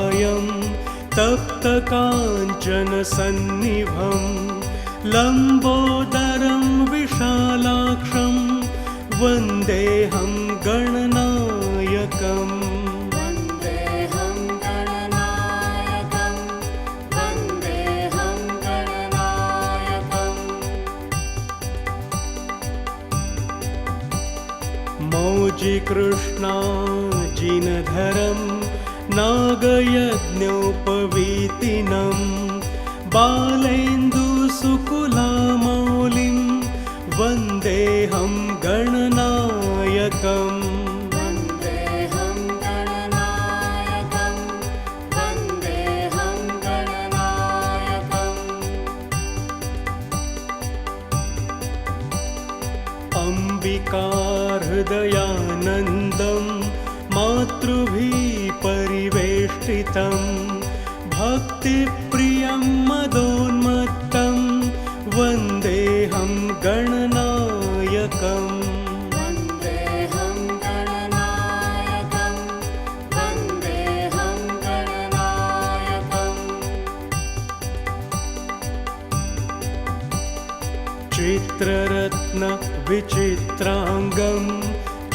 महाकायं तप्तकाञ्चनसन्निभं लम्बोदरं विशालाक्षं वन्देऽहं गणनायकम्। मौजिकृष्णाजिनधरं नागयज्ञोपवीतिनं बालेन्दुसुकुलामौलिं वन्देऽहं गणनायकम्। अंबिकाहृदयानन्दं मातृभिः परिवेष्टितं भक्तिप्रियं मदोन्मत्तं वन्देऽहं गणनायकम्। चित्ररत्न विचित्रांगं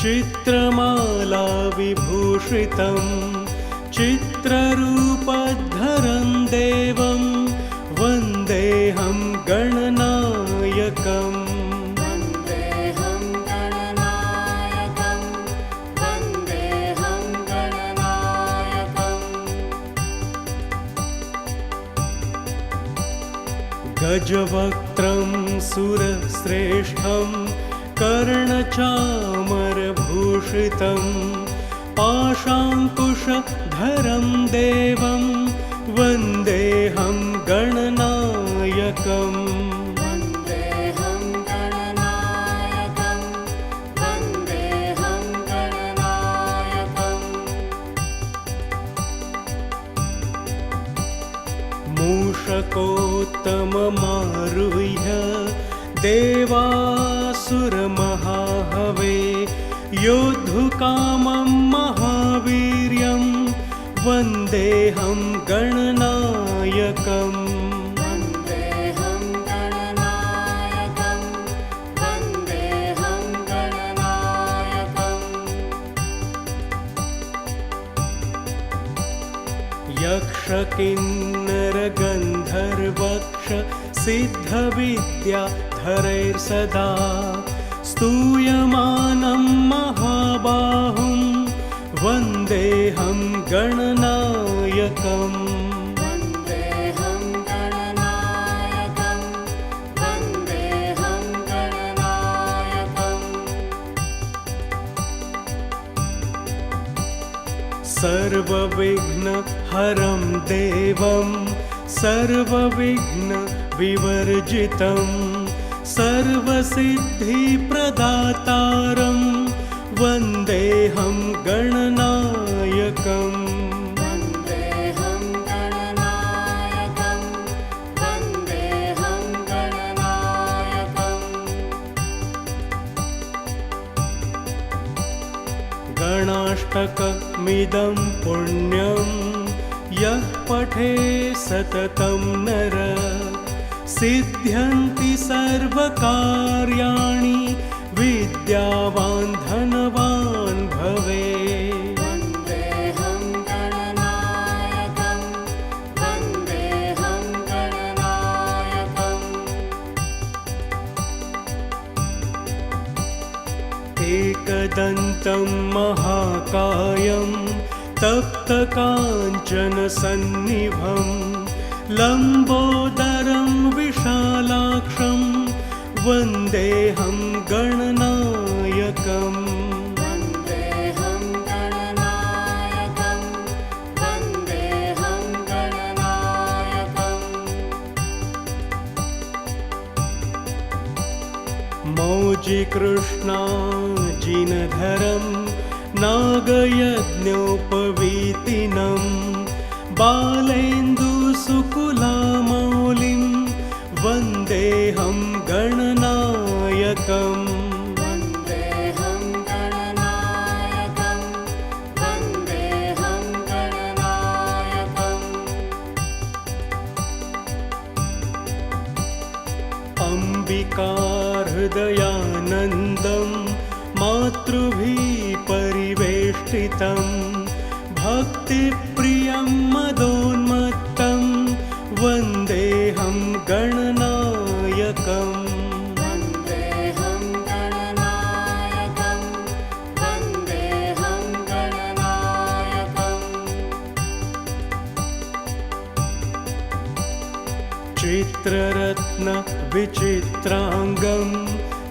चित्रमाला विभूषितं चित्ररूपधरं देवं वन्देऽहं गणनायकम्। गजवक्त्रं सुरश्रेष्ठं कर्णचामरभूषितं पाशाङ्कुशधरं देवं वन्देऽहं गणनायकम्। मूषकोत्तममारुह्य देवासुरमहाहवे योद्धुकामं महावीर्यं वन्देऽहं गणनायकम्। यक्षकिन्नरगन्धर्वक्ष सिद्धविद्याधरैर्सदा स्तूयमानं महाबाहुं वन्देऽहं गणनायकम्। सर्वविघ्नहरं देवं सर्वविघ्नविवर्जितं सर्वसिद्धिप्रदातारं वन्देऽहं गणनायकम्। गणाष्टकमिदं पुण्यं यः पठे सततं नर सिद्ध्यन्ति सर्वकार्याणि विद्यावान् धनवान् भवेत्। एकदन्तं महाकायं तप्तकाञ्चनसन्निभं लम्बोदरं विशालाक्षं वन्देऽहं गणनायकम्। मौजिकृष्णाजिनधरं नागयज्ञोपवीतिनं बालेन्दुसुकुलामौलिं वन्देऽहं गणनायकम्। अम्बिकाहृदयानन्दं मातृभिः परिवेष्टितं भक्तिप्रियं मदोन्मत्तं वन्देऽहं गणनायकम्। चित्ररत्न विचित्रांगं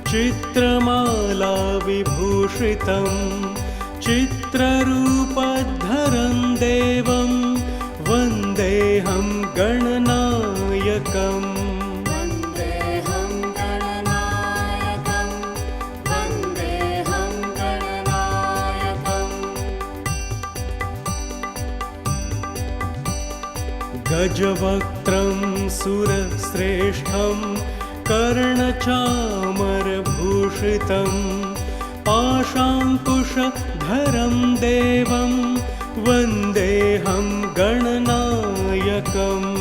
चित्रमाला विभूषितं चित्ररूपधरं देवं वन्देऽहं गणनायकम्। गजवक्त्रं सुरश्रेष्ठं कर्णचामरभूषितं पाशाङ्कुशधरं देवं वन्देऽहं गणनायकम्।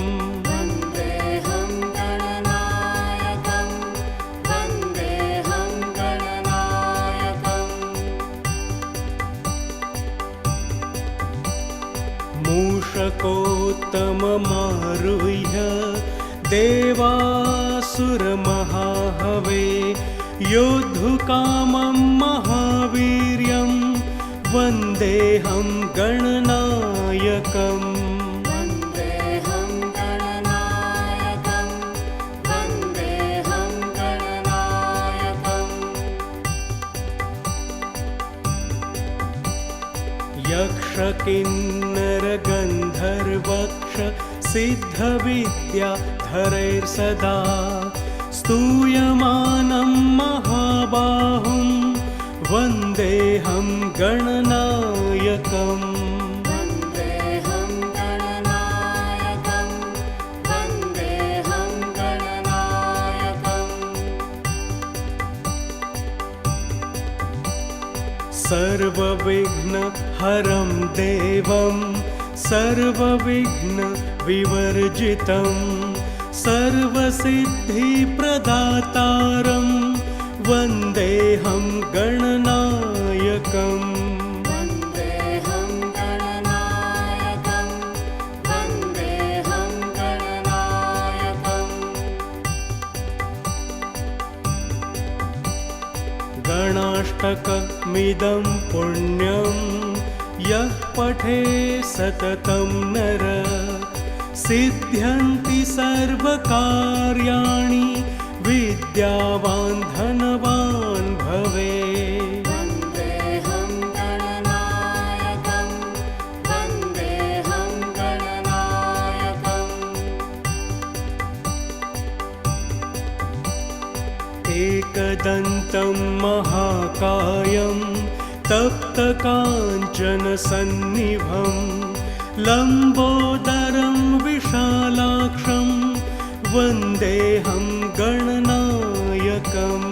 मूषकोत्तममारुह्य देवासुरमहाहवे योद्धुकामं महावीर्यं वन्देऽहं गणनायकम्। यक्षकिन्नरगन्धर्वक्ष सिद्धविद्याधरैर्सदा स्तूयमानं महाबाहुं वन्देऽहं गणनायकम्। सर्वविघ्नहरं देवं सर्वविघ्नविवर्जितं सर्वसिद्धिप्रदातारं वन्देऽहं गणनायकम्। गणाष्टकमिदं पुण्यं यः पठे सततं नर सिद्ध्यन्ति सर्वकार्याणि विद्यावान् धनवान् भवेत्। एकदन्तं महाकायं तप्तकाञ्चनसन्निभं लम्बोदरं विशालाक्षं वन्देऽहं गणनायकम्।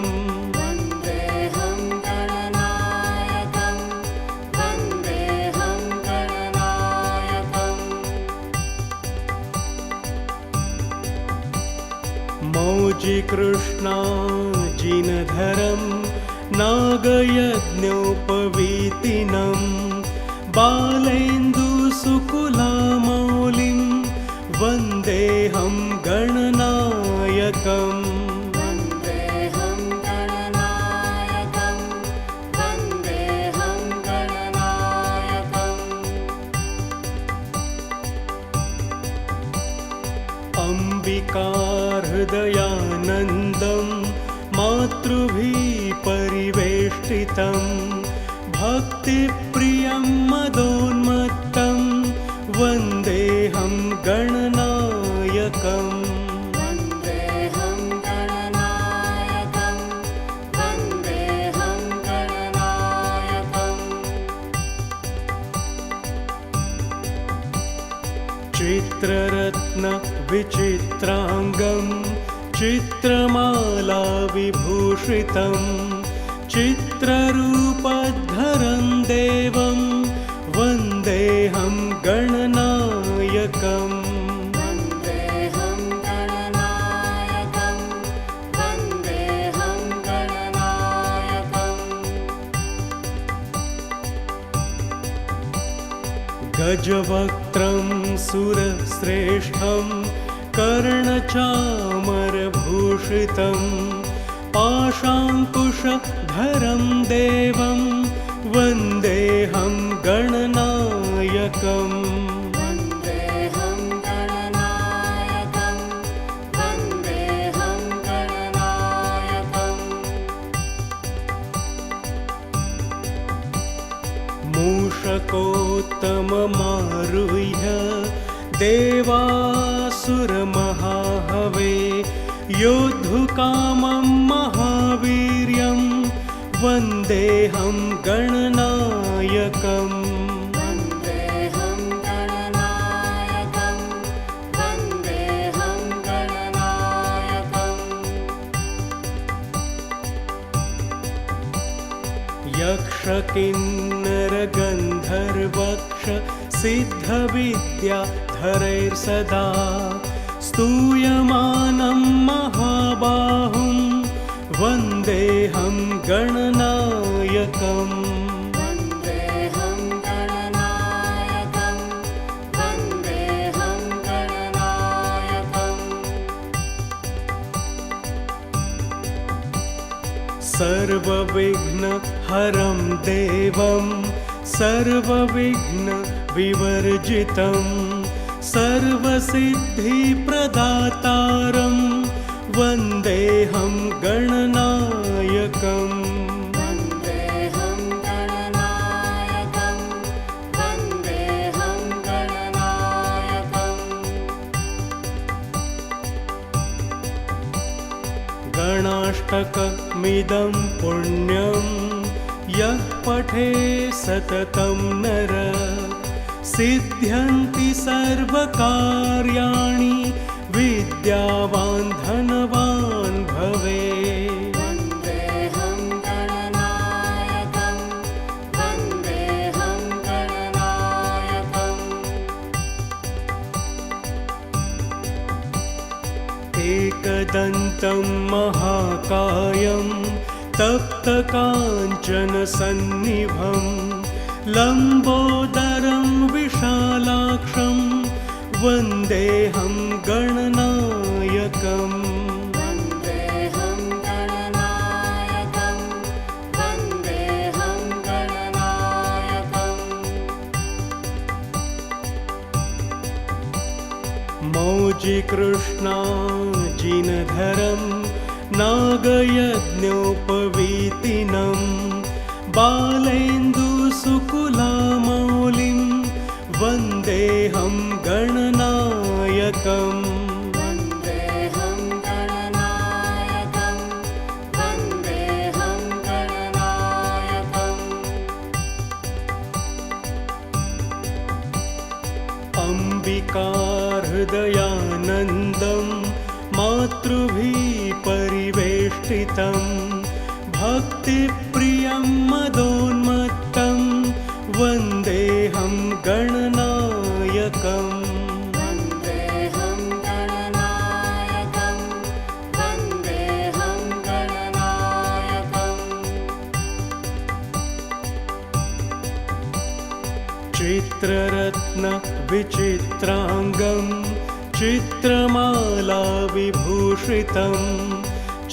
मौजिकृष्णाजिनधरं नागयज्ञोपवीतिनं बालेन्दुसुकुलामौलिं वन्देऽहं गणनायकम्। अम्बिकाहृदयानन्दं मातृभिः परिवेष्टितं भक्तिप्रियं मदोन्मत्तं वन्देऽहं गणनायकम्। चित्ररत्न विचित्रांगं चित्रमाला विभूषितं चित्ररूपधरं देवं वन्देऽहं गणनायकम्। वन्देऽहं गणनायकं वन्दे गजवक्त्रं सुरश्रेष्ठं कर्णचामरभूषितं पाशाङ्कुशधरं देवं वन्देऽहं गणनायकम् मूषकोत्तममारुह्य देवासुरमहाहवे योद्धुकामं महावीर्यं वन्देऽहं गणनायकम् यक्षकिन्नरगन्धर्वक्ष सिद्धविद्याधरैर्सदा स्तूयमानं महाबाहुं वन्देऽहं गणनायकम् सर्वविघ्नहरं देवं सर्वविघ्नविवर्जितं सर्वसिद्धिप्रदातारं वन्देऽहं गणनायकम् गणाष्टकमिदं पुण्यं यः पठे सततं नर सिद्ध्यन्ति सर्वकार्याणि विद्यावान् धनवान् भवेत्। एकदन्तं महाकायं तप्तकाञ्चनसन्निभं लम्बोदरं विशालाक्षं वन्देऽहं गणनायकम् मौजिकृष्णाजिनधरं नागयज्ञोपवीतिनं बालेन्दुसुकुलामौलिं वन्देऽहं गणनायकम् अम्बिकाहृदयानन्दं मातृभिः परिवेष्टितं भक्तिप्रियं मदोन्मत्तं वन्देऽहं गणनायकम् चित्ररत्नविचित्राङ्गं चित्रमालाविभूषितं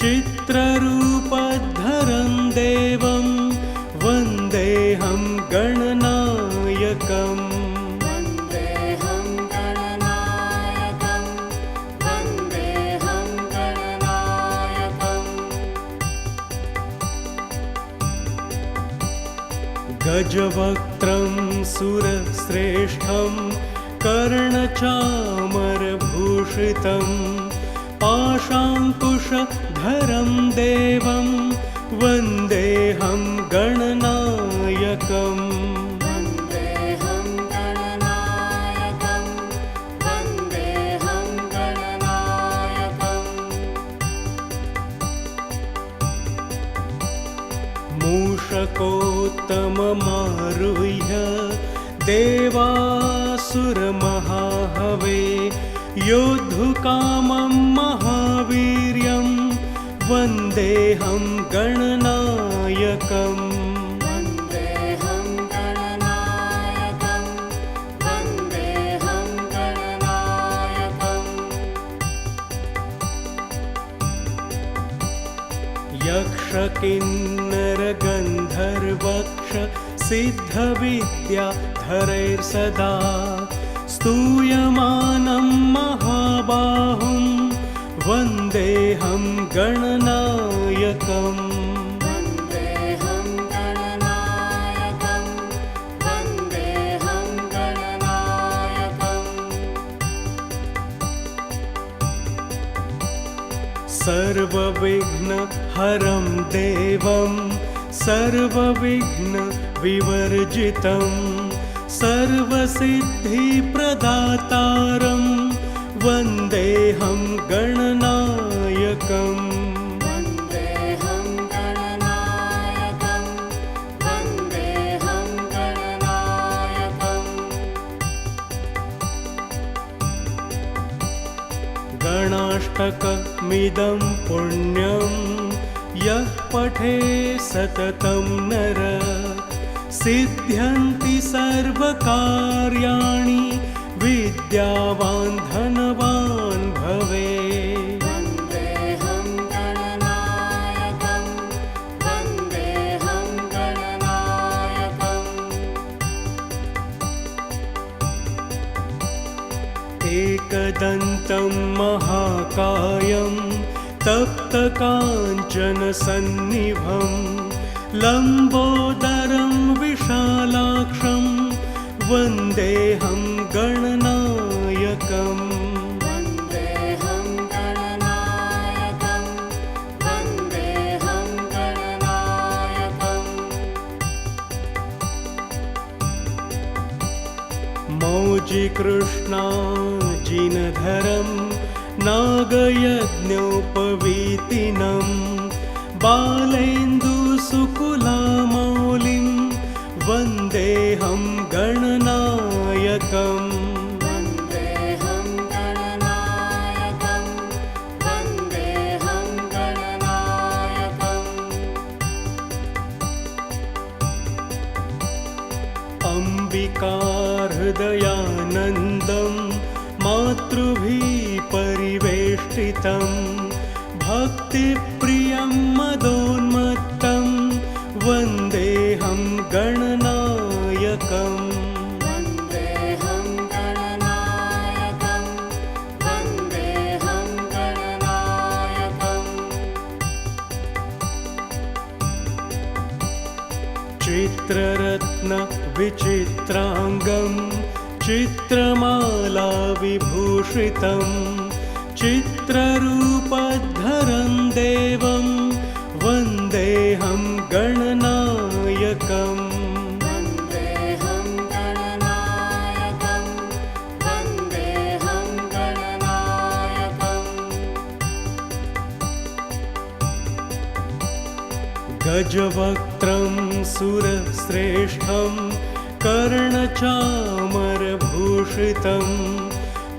चित्ररूपधरं देवं वन्देऽहं गणनायकम् गजवक्त्रं सुरश्रेष्ठं कर्णचामरभूषितं पाशाङ्कुशधरं देवं वन्देऽहं गणनायकम् मूषकोत्तममारुह्य देवासुरमहाहवे योद्धुकामं महावीर्यं वन्देऽहं गणनायकम्। यक्षकिन्नरगन्धर्वक्ष सिद्धविद्याधरैर्सदा स्तूयमानं महाबाहुं वन्देऽहं गणनायकम्। सर्वविघ्नहरं देवं सर्वविघ्नविवर्जितं सर्वसिद्धिप्रदातारं वन्देऽहं गणनायकम्। गणाष्टकमिदं पुण्यं यः पठे सततं नर सिद्ध्यन्ति सर्वकार्याणि विद्यावान् धनवान् भवेत्। एकदन्तं महाकायं तप्तकाञ्चनसन्निभं लम्बोदरं विशालाक्षं वन्देऽहं गणनायकम्। मौजिकृष्णाजिनधरं नागयज्ञोपवीतिनं बालेन्दुसुकुलामौलिं वन्देऽहं गणनायकम्। अम्बिकाहृदयानन्दं मातृभिः परिवेष्टितं भक्तिप्रियं मदोन्मत्तं वन्देऽहं गणनायकम्। चित्ररत्नविचित्राङ्गं चित्रमालाविभूषितं चित्ररूपधरं देवं वन्देऽहं गणनायकम्। गजवक्त्रं सुरश्रेष्ठं कर्णचामरभूषितं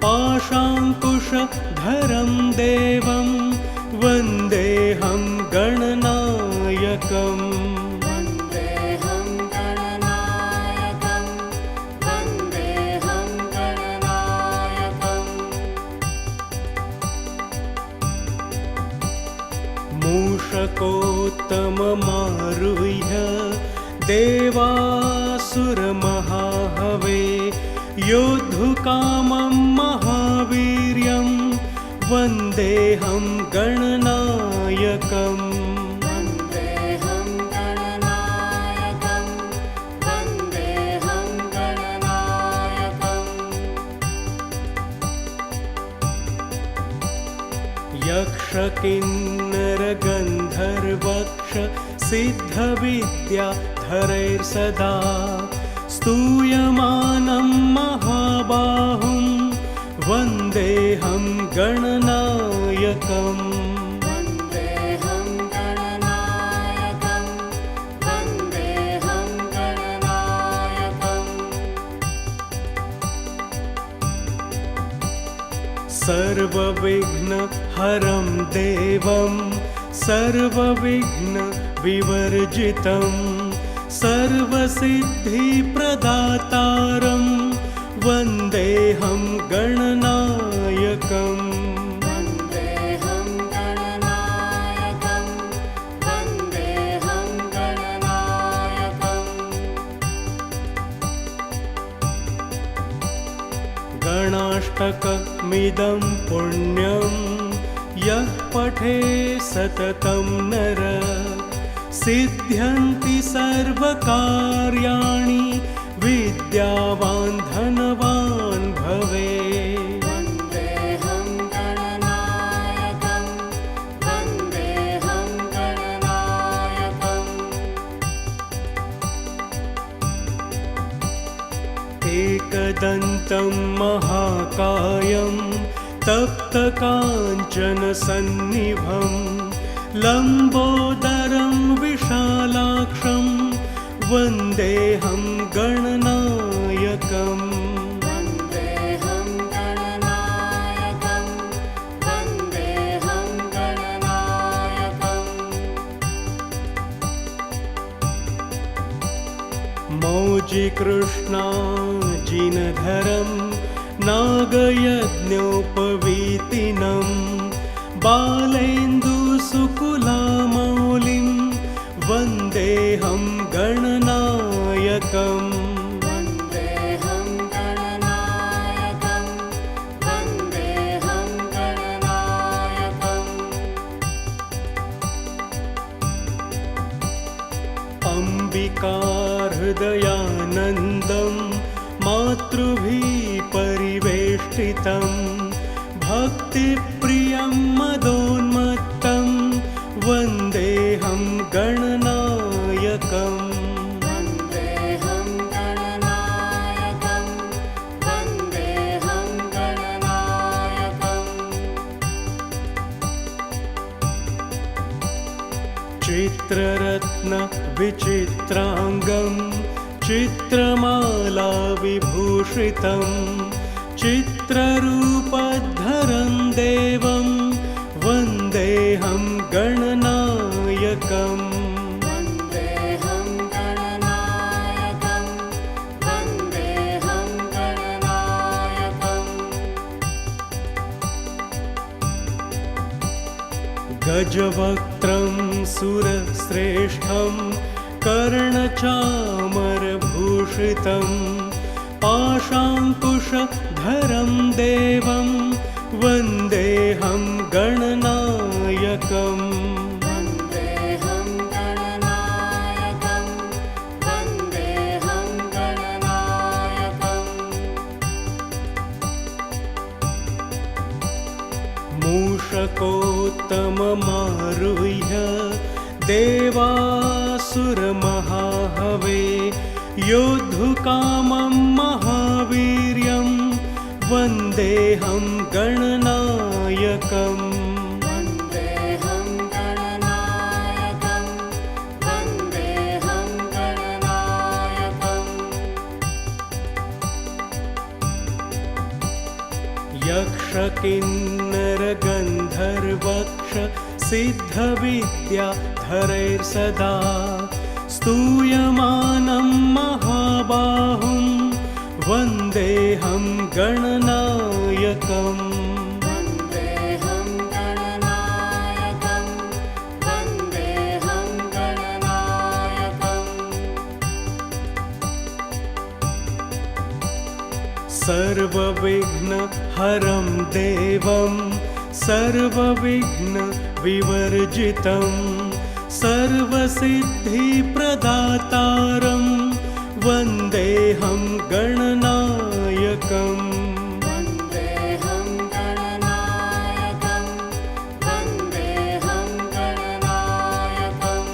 पाशाङ्कुशधरं देवं वन्देऽहं गणनायकम्। मूषकोत्तममारुह्य देवासुरमहाहवे योद्धुकामं महावीर्यं वन्देऽहं गणनायकम्। यक्षकिन्नरगन्धर्वक्ष सिद्धविद्याधरैर्सदा स्तूयमानं महाबाहुं वन्देऽहं गणनायकम्। सर्वविघ्नहरं देवं सर्वविघ्नविवर्जितं सर्वसिद्धिप्रदातारं वन्देऽहं गणनायकम्। गणाष्टकमिदं पुण्यं यः पठे सततं नर सिद्ध्यन्ति सर्वकार्याणि विद्यावान् धनवान् भवेत्। वन्देऽहं गणनायकं वन्देऽहं गणनायकम्। एकदन्तं महाकायं तप्तकाञ्चनसन्निभं लम्बोदरं विशालाक्षं वन्देऽहं गणनायकम्। वन्देऽहं गणनायकं वन्देऽहं गणनायकम्। मौजिकृष्णाजिनधरं नागयज्ञोपवीतिनं बालेन्दुसुकुलामौलिं वन्देऽहं गणनायकम्। वन्देऽहं गणनायकं वन्देऽहं गणनायकम्। अम्बिकाहृदयानन्दं मातृभिः परिवेष्टितं भक्तिप्रियं मदोन्मत्तं वन्देऽहं गणनायकम्। वन्देऽहं गणनायकं वन्देऽहं गणनायकम्। चित्ररत्नविचित्राङ्गं चित्रमालाविभूषितं चित्ररूपधरं देवं वन्देऽहं गणनायकम्। वन्देऽहं गणनायकं वन्देऽहं गणनायकम्। गजवक्त्रं सुरश्रेष्ठं कर्णचामरभूषितं पाशाङ्कुशधरं देवं वन्देऽहं गणनायकम्। वन्देऽहं गणनायकं वन्देऽहं गणनायकम्। मूषकोत्तममारुह्य देवासुरमहाहवे योद्धुकामं महावीर्यं वन्देऽहं गणनायकम्। वन्देऽहं गणनायकं वन्देऽहं गणनायकम्। यक्षकिन्नरगन्धर्वक्ष सिद्धविद्याधरैर्सदा स्तूयमानं महाबाहुं वन्देऽहं गणनायकम्। वन्देऽहं गणनायकं वन्देऽहं गणनायकम्। सर्वविघ्नहरं देवं सर्वविघ्नविवर्जितं सर्वसिद्धिप्रदातारं वन्देऽहं गणनायकम्। वन्देऽहं गणनायकं वन्देऽहं गणनायकम्।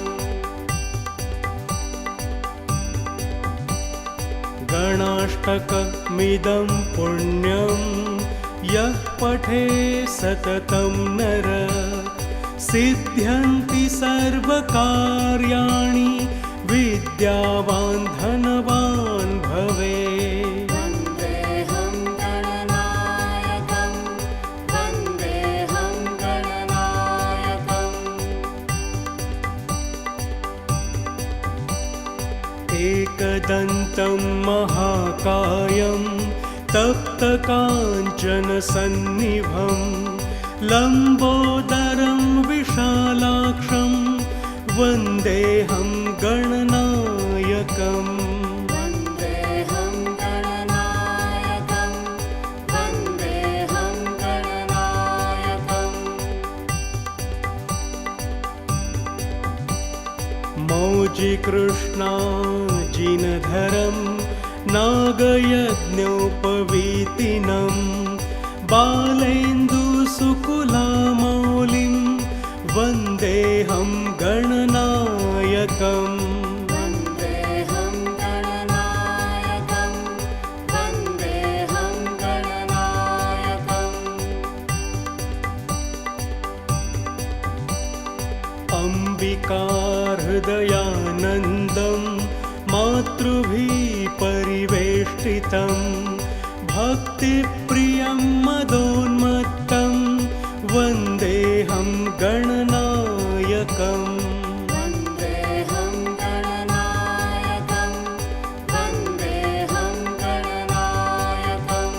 गणाष्टकमिदं पुण्यं यः पठे सततं नर सिद्ध्यन्ति सर्वकार्याणि विद्यावान् धनवान् भवेत्। वन्देऽहं गणनायकं वन्देऽहं गणनायकम्। एकदन्तं महाकायं तप्तकाञ्चनसन्निभं लम्बोदरं विशालाक्षं वन्देऽहं मौजिकृष्णाजिनधरं नागयज्ञोपवीतिनं बालेन्दुसुकुलामौलिं वन्देऽहं गणनायकम् वन्देऽहं गणनायकं वन्देऽहं गणनायकम् अम्बिकाहृदयानन्दं मातृभिः परिवेष्टितं भक्तिप्रियं मदोन्मत्तं वन्देऽहं गणनायकम् वन्देऽहं गणनायकं वन्देऽहं गणनायकम्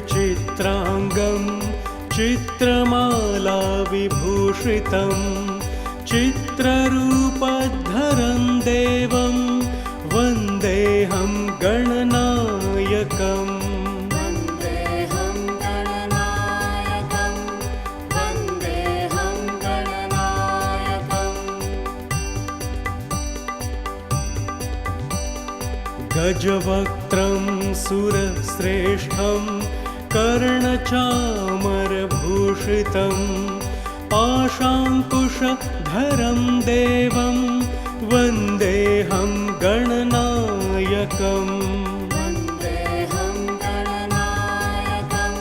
चित्ररत्नविचित्राङ्गं चित्रमालाविभूषितं चित्ररूपधरं देवं वन्देऽहं गणनायकम् वन्देऽहं गणनायकं वन्देऽहं गणनायकम् गजवक्त्रं सुरश्रेष्ठं कर्णचामरभूषितं पाशाङ्कुशधरं देवं वन्देऽहं गणनायकम् वन्देऽहं गणनायकं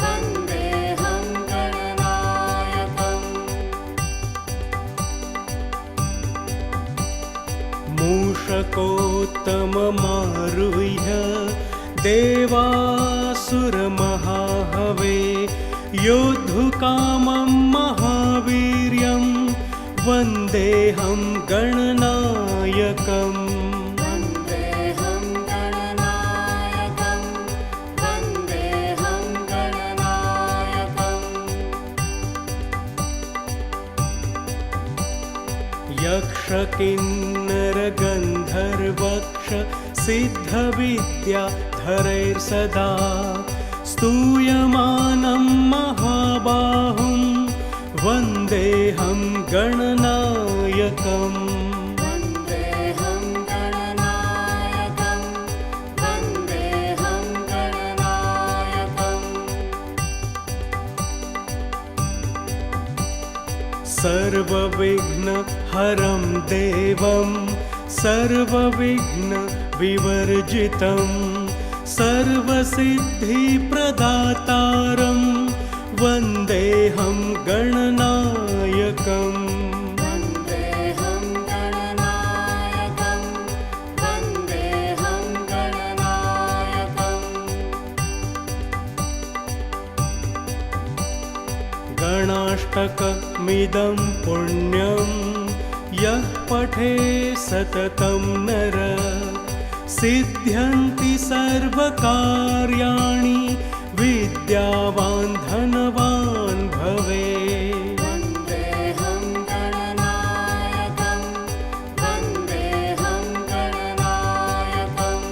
वन्देऽहं गणनायकम् मूषकोत्तममारुह्य देवासुरमहाहवे योद्धुकामं महावीर्यं वन्देऽहं गणनायकम् वन्देऽहं गणनायकं वन्देऽहं गणनायकम् यक्षकिन्नरगन्धर्वक्ष सिद्धविद्याधरैर्सदा स्तूयमानं महाबाहुं वन्देऽहं गणनायकम् वन्देऽहं गणनायकं वन्देऽहं गणनायकम् सर्वविघ्नहरं देवं सर्वविघ्नविवर्जितं सर्वसिद्धिप्रदातारं वन्देऽहं गणनायकम् वन्देऽहं गणनायकं वन्देऽहं गणनायकम् गणाष्टकमिदं पुण्यं यः पठे सततं नर सिद्ध्यन्ति सर्वकार्याणि विद्यावान् धनवान् भवेत् वन्देऽहं गणनायकं वन्देऽहं गणनायकम्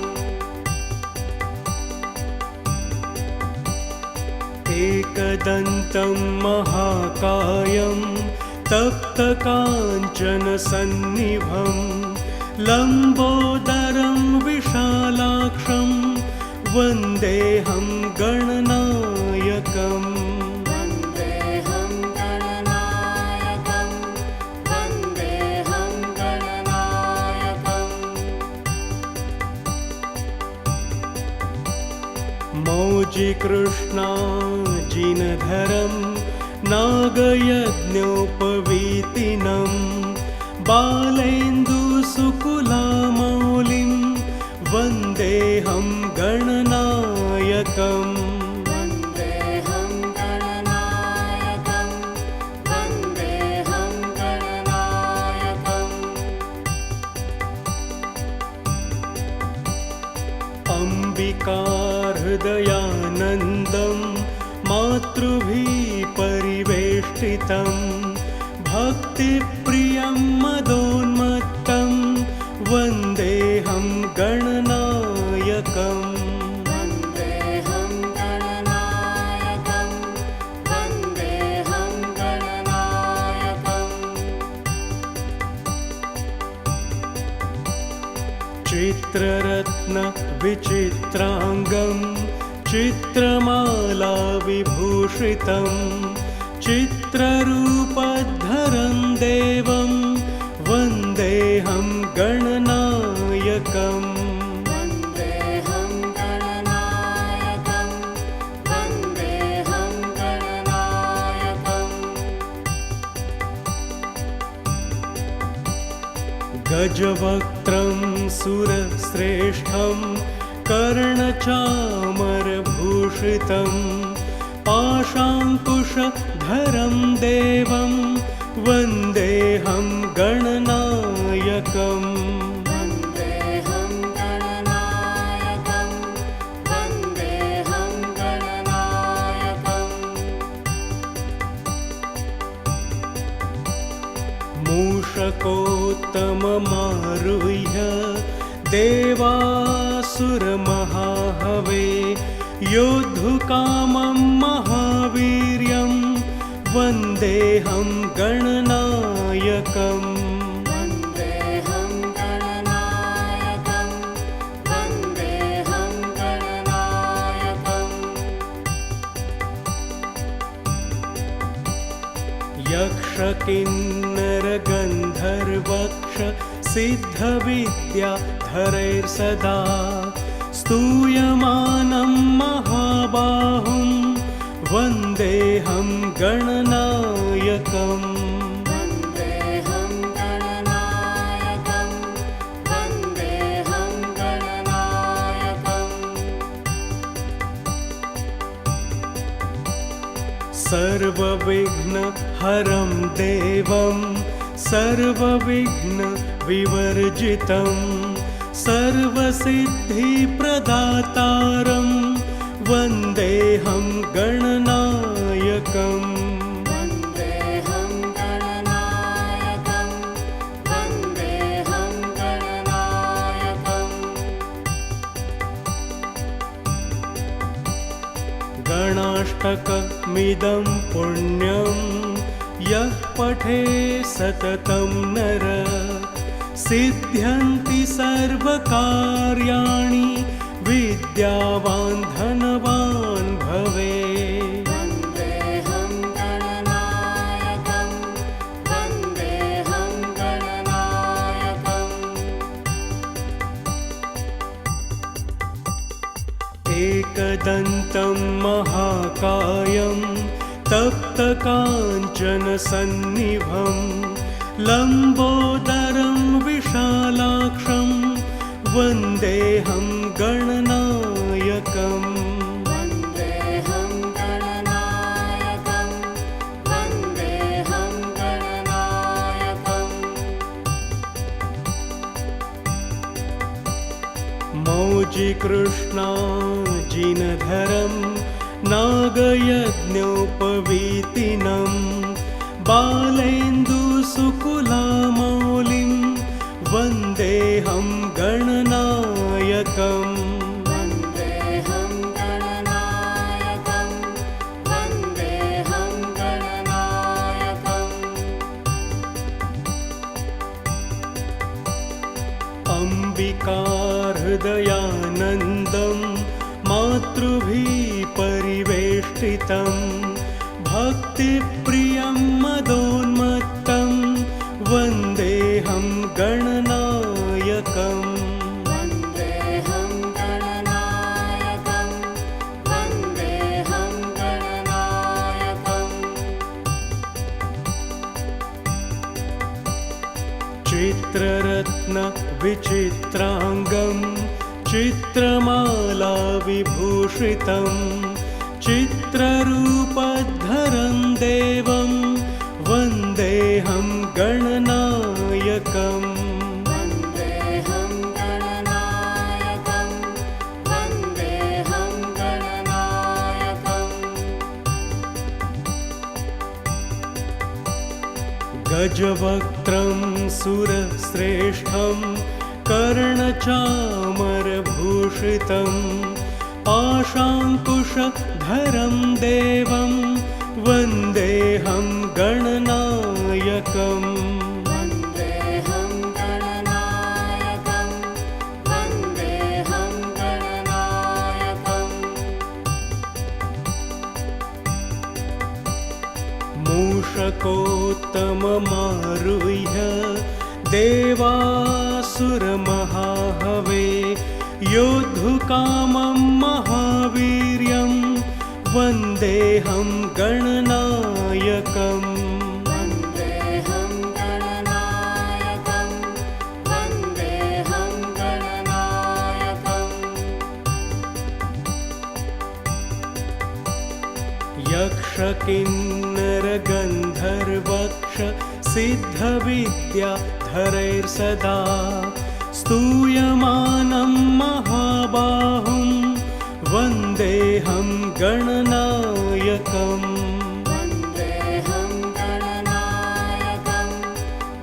एकदन्तं महाकायं तप्तकाञ्चनसन्निभं लम्बोदरं विशालाक्षं वन्देऽहं गणनायकम् वन्देऽहं गणनायकं वन्देऽहं गणनायकम् मौजिकृष्णाजिनधरं नागयज्ञोपवीतिनं बालेन्दुसुकुलामौलिं वन्देऽहं गणनायकम् वन्देऽहं गणनायकं वन्देऽहं गणनायकम् अम्बिकाहृदयानन्दं मातृभिः परिवेष्टितं भक्तिप्रियं मदोन्मत्तं वन्देऽहं गणनायकम् वन्देऽहं गणनायकं वन्देऽहं चित्ररत्न विचित्रांगं चित्रमाला विभूषितं चित्ररूपधरं देवं वन्देऽहं गणनायकम् वन्देऽहं गणनायकं वन्देऽहं गणनायकम् गजवक्त्रं सुरश्रेष्ठं कर्णचामरभूषितं पाशाङ्कुशधरं देवं वन्देऽहं गणनायकम् वन्देऽहं गणनायकं वन्देऽहं गणनायकम् मूषकोत्तममारुह्य देवासुरमहाहवे योद्धुकामं महावीर्यं वन्देऽहं गणनायकम् वन्देऽहं गणनायकं वन्देऽहं गणनायकम् यक्षकिन्नरगन्धर्वक्ष सिद्धविद्याधरैर्सदा स्तूयमानं महाबाहुं वन्देऽहं गणनायकम् वन्देऽहं गणनायकं वन्देऽहं गणनायकम् सर्वविघ्नहरं देवं सर्वविघ्नविवर्जितं सर्वसिद्धिप्रदातारं वन्देऽहं गणनायकम् वन्देऽहं गणनायकं वन्देऽहं गणनायकम् गणाष्टकमिदं पुण्यं यः पठे सततं नर सिद्ध्यन्ति सर्वकार्याणि विद्यावान् धनवान् भवेत् वन्देऽहं गणनायकं वन्देऽहं गणनायकम् एकदन्तं महाकायं तप्तकाञ्चनसन्निभं लम्बोदरं विशालाक्षं वन्देऽहं गणनायकम् वन्देऽहं गणनायकं वन्देऽहं गणनायकम् मौजिकृष्णाजिनधरं नागयज्ञोपवीतिनं बालेन्दुसुकुलामौलिं वन्देऽहं गणनायकम् वन्देऽहं गणनायकं वन्देऽहं गणनायकम् अम्बिकाहृदयानन्दं मातृभिः परिवेष्टितं भक्तिप्रियं मदोन्मत्तं वन्देऽहं गणनायकम् वन्देऽहं गणनायकं वन्देऽहं गणनायकम् चित्ररत्न विचित्रांगं चित्रमाला विभूषितं चित्ररूपधरं देवं वन्देऽहं गणनायकम् वन्देऽहं गणनायकं वन्देऽहं गणनायकम् गजवक्त्रं सुरश्रेष्ठं कर्णचामरभूषितं पाशाङ्कुशधरं देवं वन्देऽहं गणनायकम् वन्देऽहं गणनायकं मूषकोत्तममारुह्य देवासुरमहाहवे योद्धुकामं महावीर्यं वन्देऽहं गणनायकम् वन्देऽहं गणनायकं वन्देऽहं गणनायकम् यक्षकिन्नरगन्धर्वक्ष सिद्धविद्याधरैर्सदा स्तूयमानं महाबाहुं वन्देऽहं गणनायकम् वन्देऽहं गणनायकं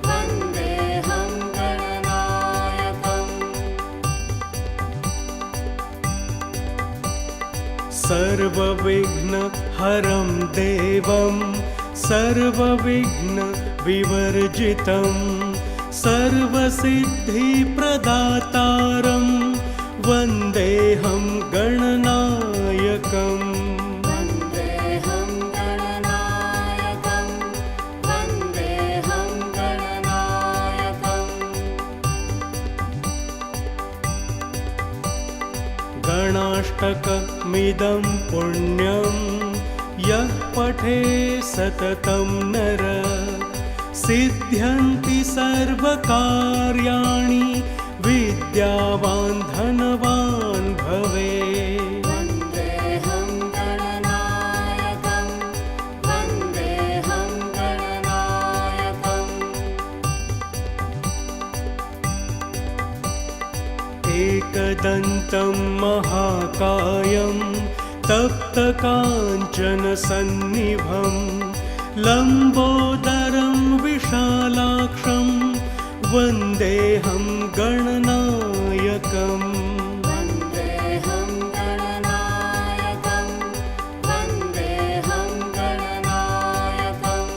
वन्देऽहं गणनायकम् सर्वविघ्नहरं देवं सर्वविघ्नविवर्जितं सर्वसिद्धिप्रदातारं वन्देऽहं गणनायकम् वन्देऽहं गणनायकं वन्देऽहं गणनायकम् गणाष्टकमिदं पुण्यं यः पठे सततं नर सिद्ध्यन्ति सर्वकार्याणि विद्यावान् धनवान् भवेत् वन्देऽहं गणनायकं वन्देऽहं गणनायकम् एकदन्तं महाकायं तप्तकाञ्चनसन्निभं लम्बोदरं विशालाक्षं वन्देऽहं गणनायकम् वन्देऽहं गणनायकं वन्देऽहं गणनायकम्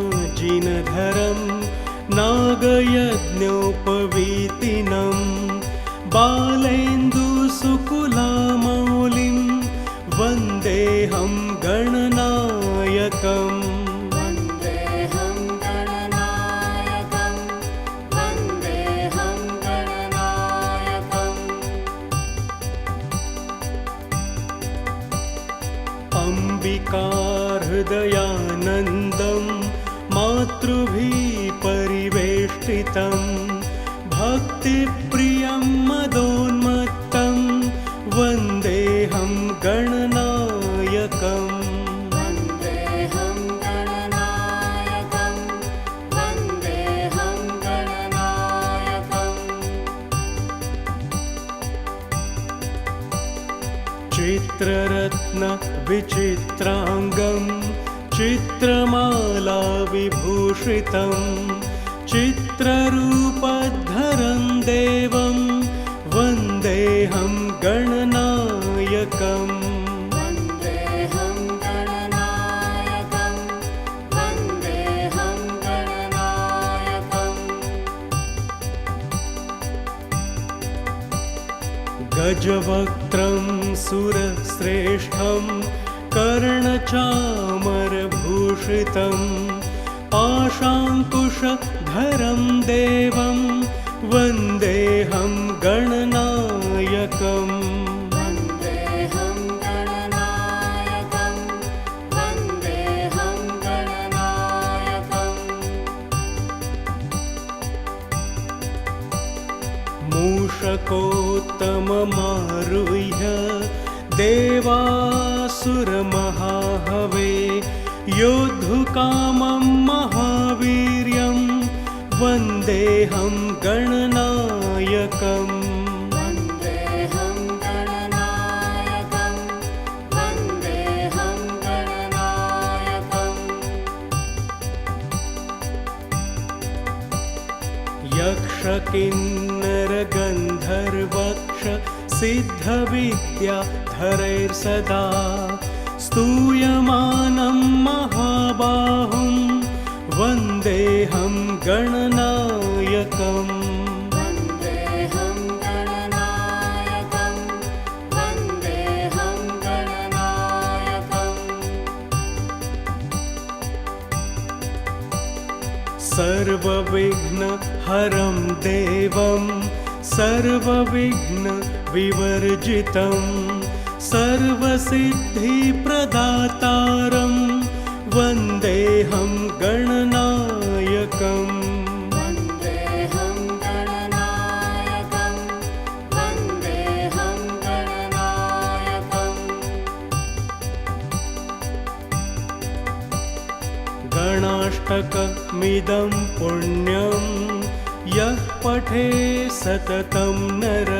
मौजिकृष्णाजिनधरं नागयज्ञोपवीतिनं बालेन्दुसुकुलामौलिं वन्देऽहं गणनायकम् वन्देऽहं गणनायकं वन्देऽहं गणनायकम् अम्बिकाहृदयानन्दं मातृभिः परिवेष्टितं भक्तिप्रियं मदोन्मत्तं वन्देऽहं गणनायकम् वन्देऽहं गणनायकं वन्देऽहं गणनायकम् चित्ररत्नविचित्राङ्गं चित्रमालाविभूषितं चित्ररूपधरं देवं वन्देऽहं गणनायकम् वन्देऽहं गणनायकं वन्देऽहं गणनायकम् गजवक्त्रं सुरश्रेष्ठं कर्णचामरभूषितं पाशाङ्कुशधरं देवं वन्देऽहं गणनायकम् वन्देऽहं गणनायकं वन्देऽहं गणनायकम् मूषकोत्तममारुह्य देवासुरमहाहवे योद्धुकामं महावीर्यं वन्देऽहं गणनायकम् वन्देऽहं गणनायकं वन्देऽहं गणनायकम् यक्षकिन्नरगन्धर्वक्ष सिद्धविद्याधरैर्सदा स्तूयमानं महाबाहुं वन्देऽहं गणनायकम् वन्देऽहं गणनायकं वन्देऽहं सर्वविघ्नहरं देवं सर्वविघ्नविवर्जितं सर्वसिद्धिप्रदातारं वन्देऽहं गणनायकम् वन्देऽहं गणनायकं वन्देऽहं गणनायकम् गणाष्टकमिदं पुण्यं यः पठे सततं नर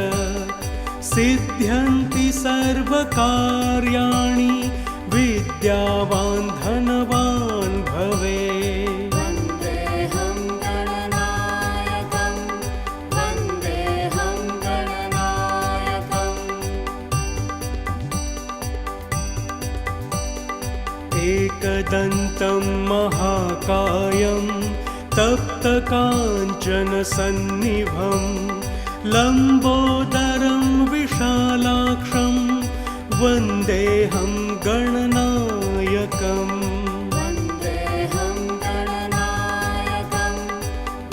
सिद्ध्यन्ति सर्वकार्याणि विद्यावान् धनवान् भवेत् वन्देऽहं गणनायकं वन्देऽहं गणनायकम् एकदन्तं महाकायं तप्तकाञ्चनसन्निभं लम्बोदरं विशालाक्षं वन्देऽहं गणनायकम् वन्देऽहं गणनायकं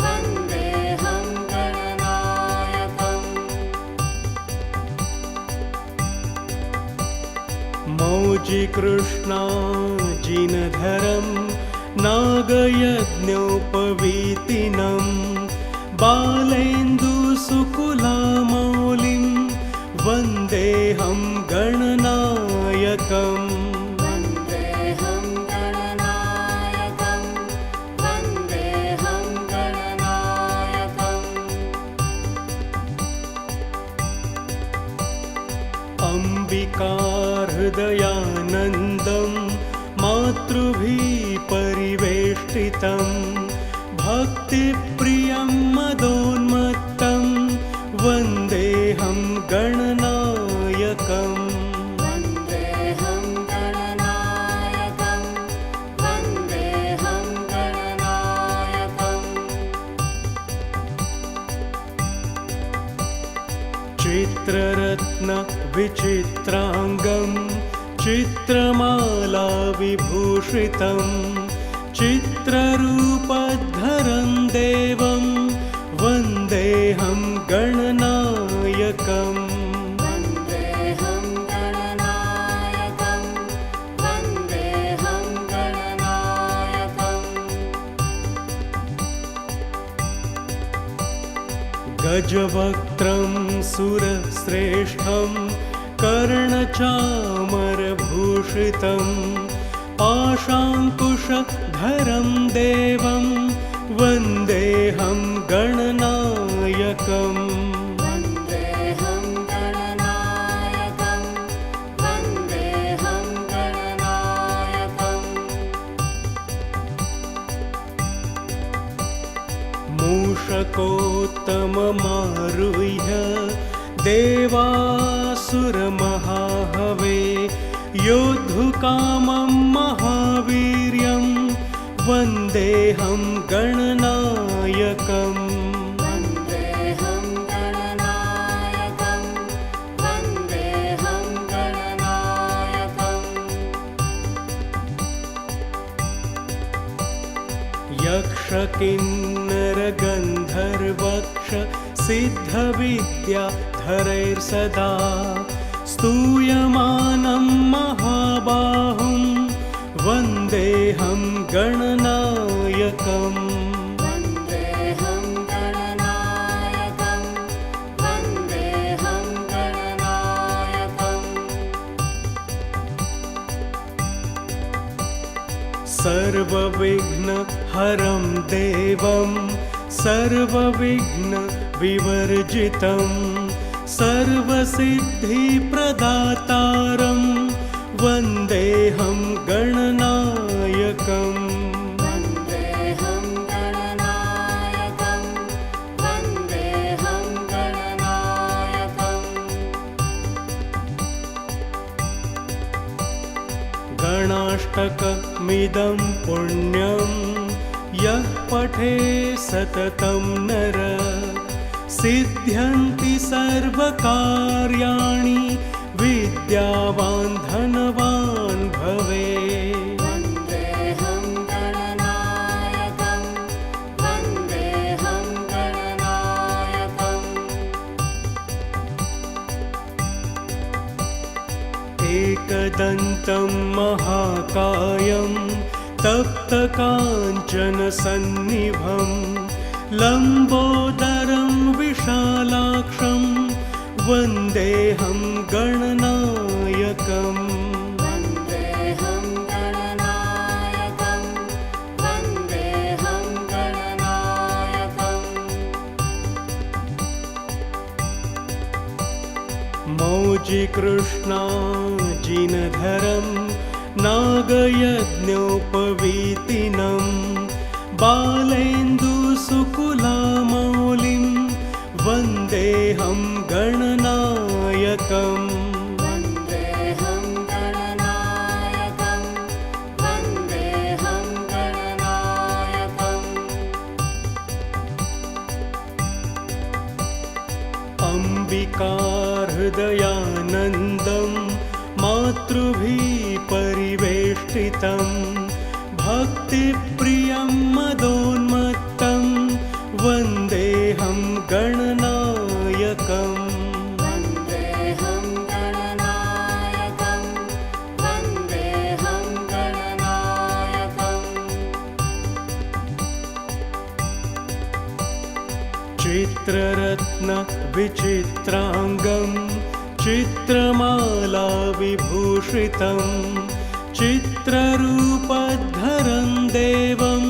वन्देऽहं गणनायकम् मौजिकृष्णाजिनधरं नागयज्ञोपवीतिनं बालेन्दुसुकुलामौलिं वन्देऽहं गणनायकम् वन्देऽहं गणनायकं वन्देऽहं गणनायकम् अम्बिकाहृदयानन्दं मातृभिः परिवेष्टितं भक्तिप्रियं मदोन्मत्तं वन्देऽहं गणनायकम् वन्देऽहं गणनायकं वन्देऽहं गणनायकम् चित्ररत्नविचित्राङ्गं चित्रमालाविभूषितं चित्ररूपधरं देवं वन्देऽहं गणनायकम् वन्देऽहं गणनायकं वन्देऽहं गणनायकम् गजवक्त्रं सुरश्रेष्ठं कर्णचामरभूषितं पाशाङ्कुशधरं देवं वन्देऽहं गणनायकम् वन्देऽहं गणनायकं वन्देऽहं गणनायकम् मूषकोत्तममारुह्य देवासुरमहाहवे योद्धुकामं महावीर्यं वन्देऽहं गणनायकम् वन्देऽहं गणनायकं वन्देऽहं गणनायकम् यक्षकिन्नरगन्धर्वक्ष सिद्धविद्याधरैर्सदा स्तूयमानं महाबाहुं वन्देऽहं गणनायकम् वन्देऽहं गणनायकं वन्देऽहं गणनायकम् सर्वविघ्नहरं देवं सर्वविघ्नविवर्जितं सर्वसिद्धिप्रदातारं वन्देऽहं गणनायकम् वन्देऽहं गणनायकं वन्देऽहं गणनायकम् गणाष्टकमिदं पुण्यं यः पठे सततं नर सिद्ध्यन्ति सर्वकार्याणि विद्यावान् धनवान् भवेत् वन्देऽहं गणनायकं एकदन्तं महाकायं तप्तकाञ्चनसन्निभं लम्बोदरं विशालाक्षं वन्देऽहं गणनायकम् वन्देऽहं गणनायकं वन्देऽहं गणनायकम् मौजिकृष्णाजिनधरं नागयज्ञोपवीतिनं बालेन्दुसुकुलामौलिं वन्देऽहं गणनायकम् वन्देऽहं गणनायकं वन्देऽहं गणनायकम् अम्बिकाहृदयानन्दं मातृभिः परिवेष्टितं भक्तिप्रियं मदोन्मत्तं वन्देऽहं गणनायकम् वन्देऽहं गणनायकं वन्देऽहं गणनायकम् चित्ररत्नविचित्राङ्गं चित्रमालाविभूषितं चित्ररूपधरं देवं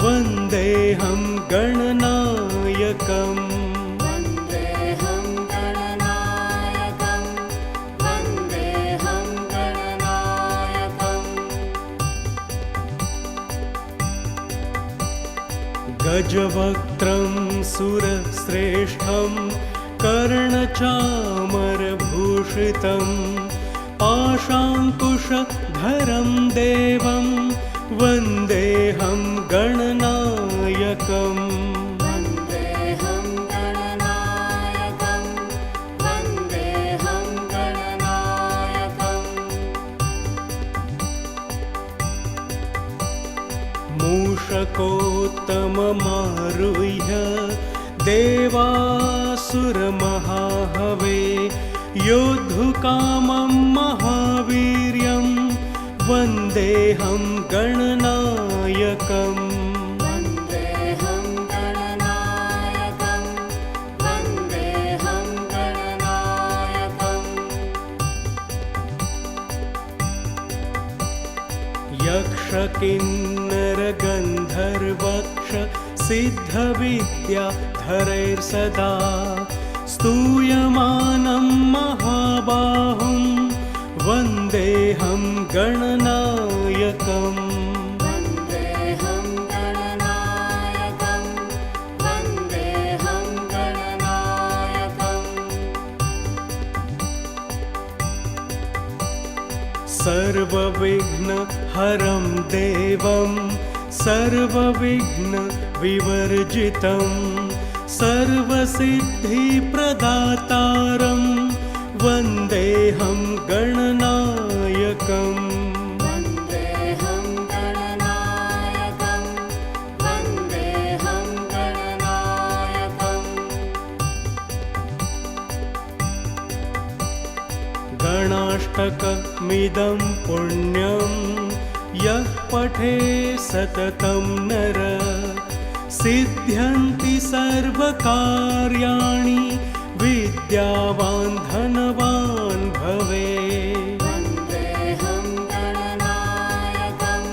वन्देऽहं गणनायकम् वन्देऽहं गणनायकं वन्देऽहं गणनायकम् गजवक्त्रं सुरश्रेष्ठं कर्णचामरभूषितं पाशाङ्कुशधरं देवं वन्देऽहं गणनायकम् वन्देऽहं गणनायकं वन्देऽहं गणनायकम् मूषकोत्तममारुह्य देवासुरमहाहवे योद्धुकामं महावीर्यं वन्देऽहं गणनायकम् वन्देऽहं गणनायकं वन्देऽहं गणनायकम् यक्षकिन्नरगन्धर्वक्ष सिद्धविद्याधरैर्सदा स्तूयमानं महाबाहुं वन्देऽहं गणनायकम् वन्देऽहं गणनायकं वन्देऽहं गणनायकम् सर्वविघ्नहरं देवं सर्वविघ्नविवर्जितं सर्वसिद्धिप्रदातारं वन्देऽहं गणनायकम् वन्देऽहं गणनायकं वन्देऽहं गणनायकम् गणाष्टकमिदं पुण्यं यः पठे सततं नर सिद्ध्यन्ति सर्वकार्याणि विद्यावान् धनवान् भवेत् वन्देऽहं गणनायकं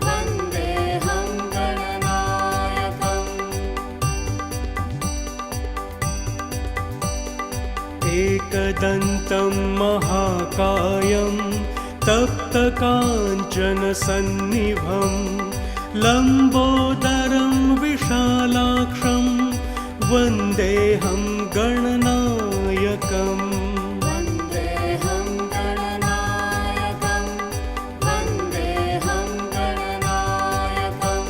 वन्देऽहं गणनायकम् एकदन्तं महाकायं तप्तकाञ्चनसन्निभं लम्बोदरं विशालाक्षं वन्देऽहं गणनायकम् वन्देऽहं गणनायकं वन्देऽहं गणनायकम्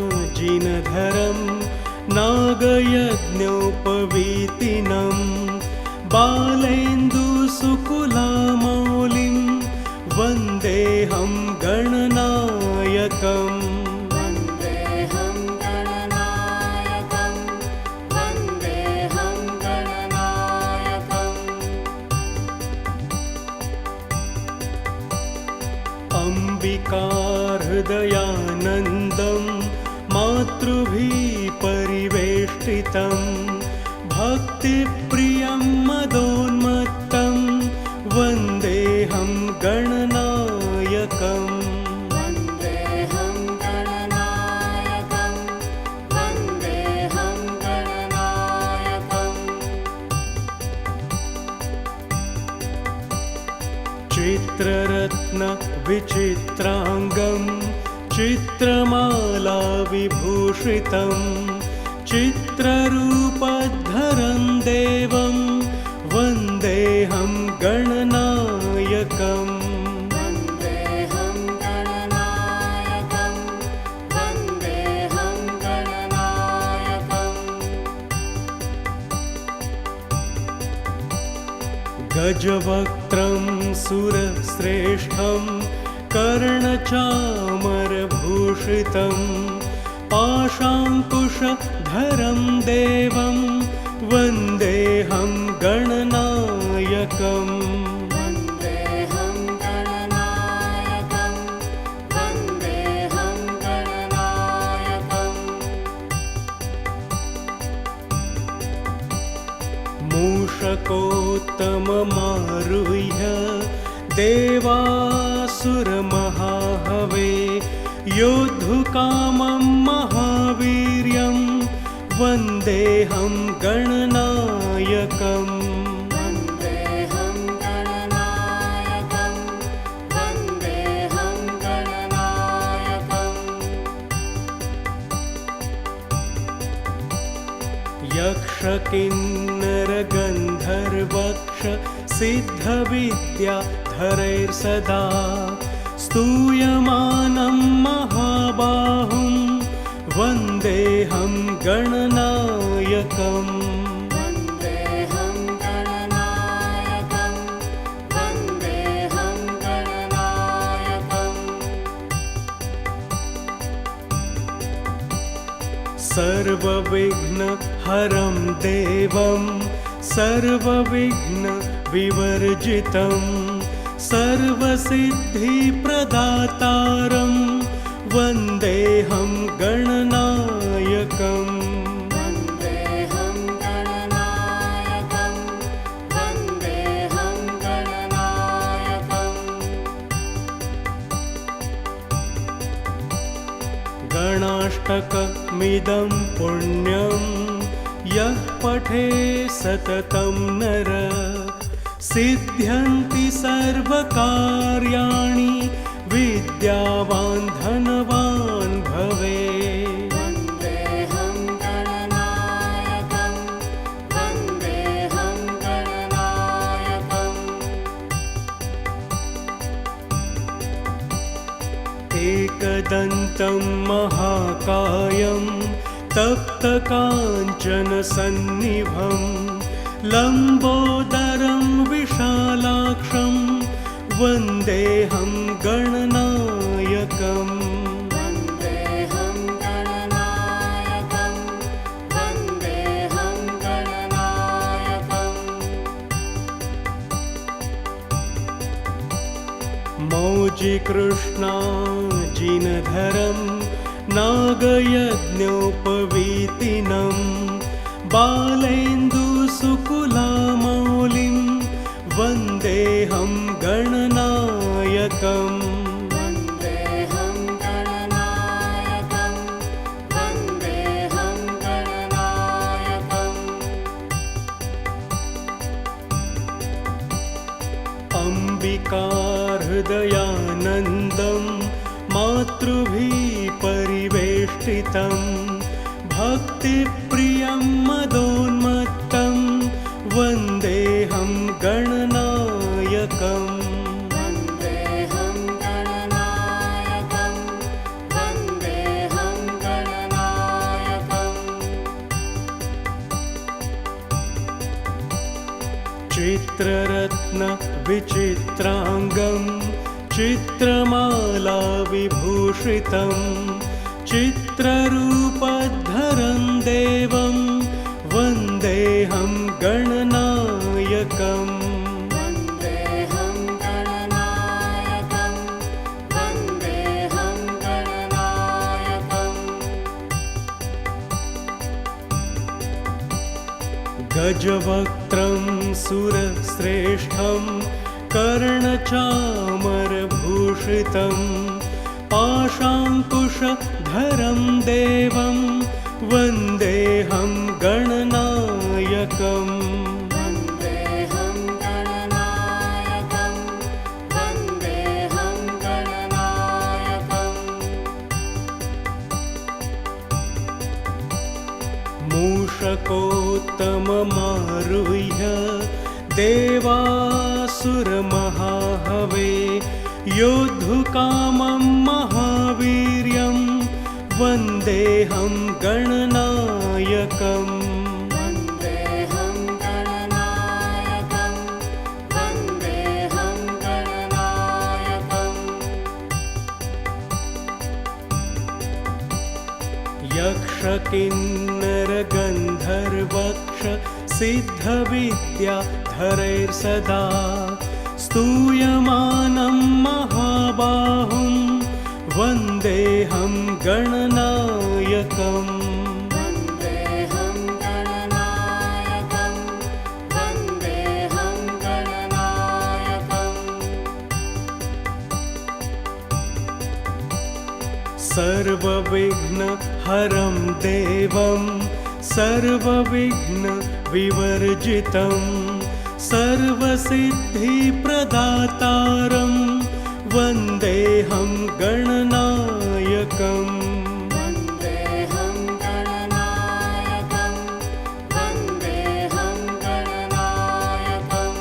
मौजिकृष्णाजिनधरं नागयज्ञोपवीतिनं बालेन्दुसुकुलामौलिं वन्देऽहं गणनायकम् वन्देऽहं गणनायकं वन्देऽहं अम्बिकाहृदयानन्दं मातृभिः परिवेष्टितं भक्तिप्रियं मदोन्मत्तं वन्देऽहं गणनायकम् वन्देऽहं गणनायकं वन्देऽहं गणनायकम् चित्ररत्न विचित्रांगं चित्रमाला विभूषितं चित्ररूपधरं देवं वन्देऽहं गणनायकम् वन्देऽहं गणनायकं वन्देऽहं गणनायकम् गजवक्त्रं सुरश्रेष्ठं कर्णचामरभूषितं पाशाङ्कुशधरं देवं वन्देऽहं गणनायकम् वन्देऽहं गणनायकं वन्देऽहं गणनायकम् मूषकोत्तममारुह्य देवासुरमहाहवे योद्धुकामं महावीर्यं वन्देऽहं गणनायकम् वन्देऽहं गणनायकं वन्देऽहं गणनायकम् यक्षकिन्नरगन्धर्वक्ष सिद्धविद्याधरैर्सदा स्तूयमानं महाबाहुं वन्देऽहं गणनायकम् वन्देऽहं गणनायकं वन्देऽहं गणनायकम् सर्वविघ्नहरं देवं सर्वविघ्नविवर्जितं सर्वसिद्धिप्रदातारं वन्देऽहं गणनायकम् वन्देऽहं गणनायकं वन्देऽहं गणनायकम् गणाष्टकमिदं पुण्यं यः पठे सततं नर सिद्ध्यन्ति सर्वकार्याणि विद्यावान् धनवान् भवेत् वन्देऽहं गणनायकं वन्देऽहं गणनायकम् एकदन्तं महाकायं तप्तकाञ्चनसन्निभं लम्बोदरं विशालाक्षं वन्देऽहं गणनायकम् वन्देऽहं गणनायकं वन्देऽहं गणनायकम् मौजिकृष्णाजिनधरं नागयज्ञोपवीतिनं बालेन्दुसुकुलामौलिं वन्देऽहं गणनायकम् वन्देऽहं गणनायकं वन्देऽहं गणनायकम् अम्बिकाहृदयानन्दं मातृभिः परिवेष्टितं भक्तिप्रियं मदोन्मत्तं वन्देऽहं गणनायकम् वन्देऽहं गणनायकं वन्देऽहं गणनायकम् चित्ररत्न विचित्रांगं चित्रमाला विभूषितं चित्ररूपधरं देवं वन्देऽहं गणनायकम् वन्देऽहं गणनायकं गजवक्त्रं सुरश्रेष्ठं कर्णचामरभूषितं पाशाङ्कुशधरं देवं वन्देऽहं गणनायकम् वन्देऽहं गणनायकं वन्देऽहं गणनायकम् मूषकोत्तममारुह्य देवासुरमहाहवे योद्धुकामं महावीर्यं वन्देऽहं गणनायकम् वन्देऽहं गणनायकं वन्देऽहं गणनायकम् यक्षकिन्नरगन्धर्वक्ष सिद्धविद्याधरैर्सदा स्तूयमानं महाबाहुं वन्देऽहं गणनायकम् वन्देऽहं गणनायकं वन्देऽहं गणनायकम् सर्वविघ्नहरं देवं सर्वविघ्नविवर्जितं सर्वसिद्धिप्रदातारं वन्देऽहं गणनायकम् वन्देऽहं गणनायकं वन्देऽहं गणनायकम्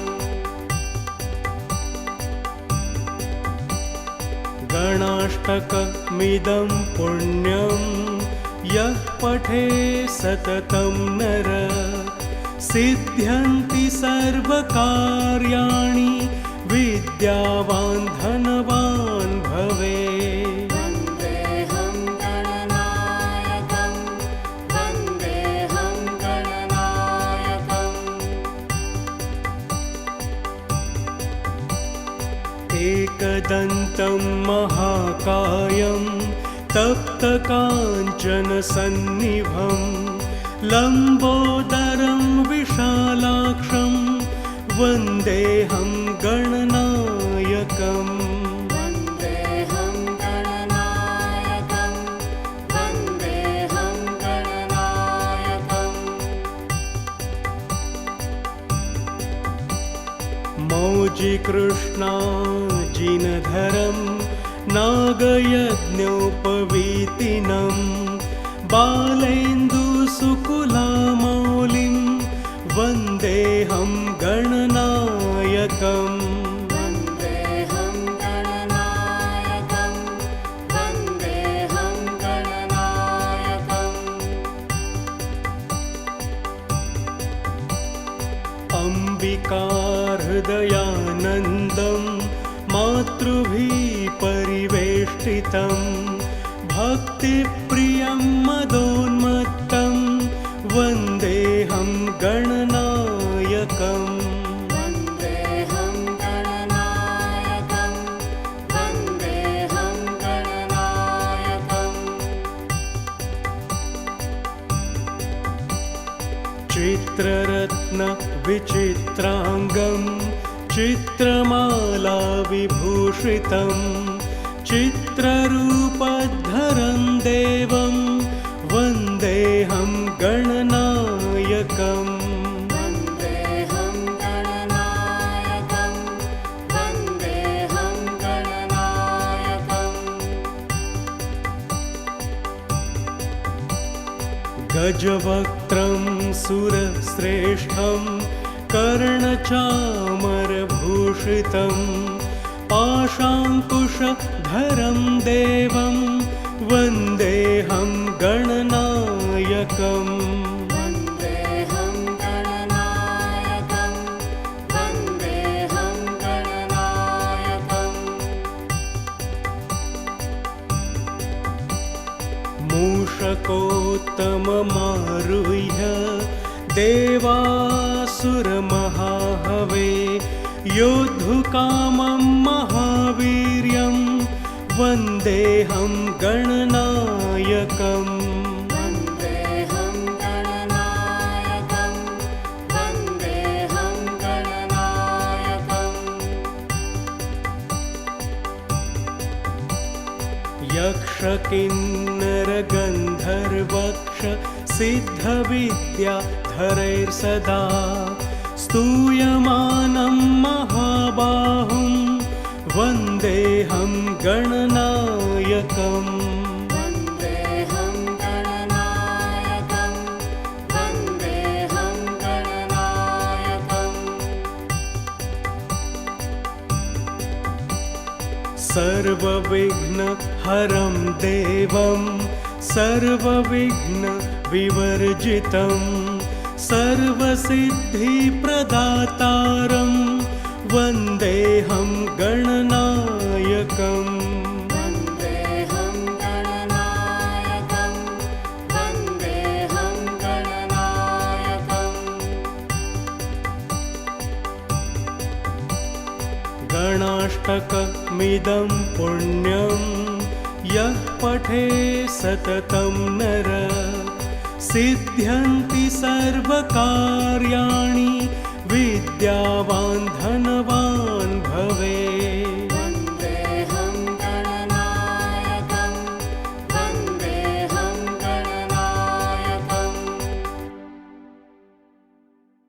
गणाष्टकमिदं पुण्यं यः पठे सततं नर सिद्ध्यन्ति सर्वकार्याणि विद्यावान् धनवान् भवेत् वन्देऽहं गणनायकं वन्देऽहं गणनायकम् एकदन्तं महाकायं तप्तकाञ्चनसन्निभं लम्बोदरं विशालाक्षं वन्देऽहं गणनायकम् वन्देऽहं गणनायकं वन्देऽहं गणनायकम् मौजिकृष्णाजिनधरं नागयज्ञोपवीतिनं बालेन्दुसुकुलामौलिं वन्देऽहं गणनायकम् वन्देऽहं गणनायकं वन्देऽहं गणनायकम् अम्बिकाहृदयानन्दं मातृभिः परिवेष्टितं भक्तिप्रियं मदोन्मत्तं वन्देऽहं गणनायकम् वन्देऽहं गणनायकं वन्देऽहं गणनायकम् चित्ररत्नविचित्राङ्गं चित्रमालाविभूषितं चित्ररूपधरं देवं वन्देऽहं गणनायकम् वन्देऽहं गणनायकं वन्देऽहं गणनायकम् गजवक्त्रं सुरश्रेष्ठं कर्णचामरभूषितं पाशाङ्कुशधरं देवं वन्देऽहं गणनायकम् वन्देऽहं गणनायकं वन्देऽहं गणनायकम् मूषकोत्तममारुह्य देवासुरमहाहवे योद्धुकामं महावीर्यं वन्देऽहं गणनायकम् वन्देऽहं गणनायकं यक्ष किन्नर गन्धर्वक्ष सिद्धविद्याधरैर्सदा स्तूयमानं महाबाहुं वन्देऽहं गणनायकम् वन्देऽहं गणनायकं वन्देऽहं गणनायकम् सर्वविघ्नहरं देवं सर्वविघ्नविवर्जितं सर्वसिद्धिप्रदातारं वन्देऽहं गणनायकम् वन्देऽहं गणनायकं वन्देऽहं गणनायकम् गणाष्टकमिदं पुण्यं यः पठे सततं नर सिद्ध्यन्ति सर्वकार्याणि विद्यावान् धनवान् भवेत्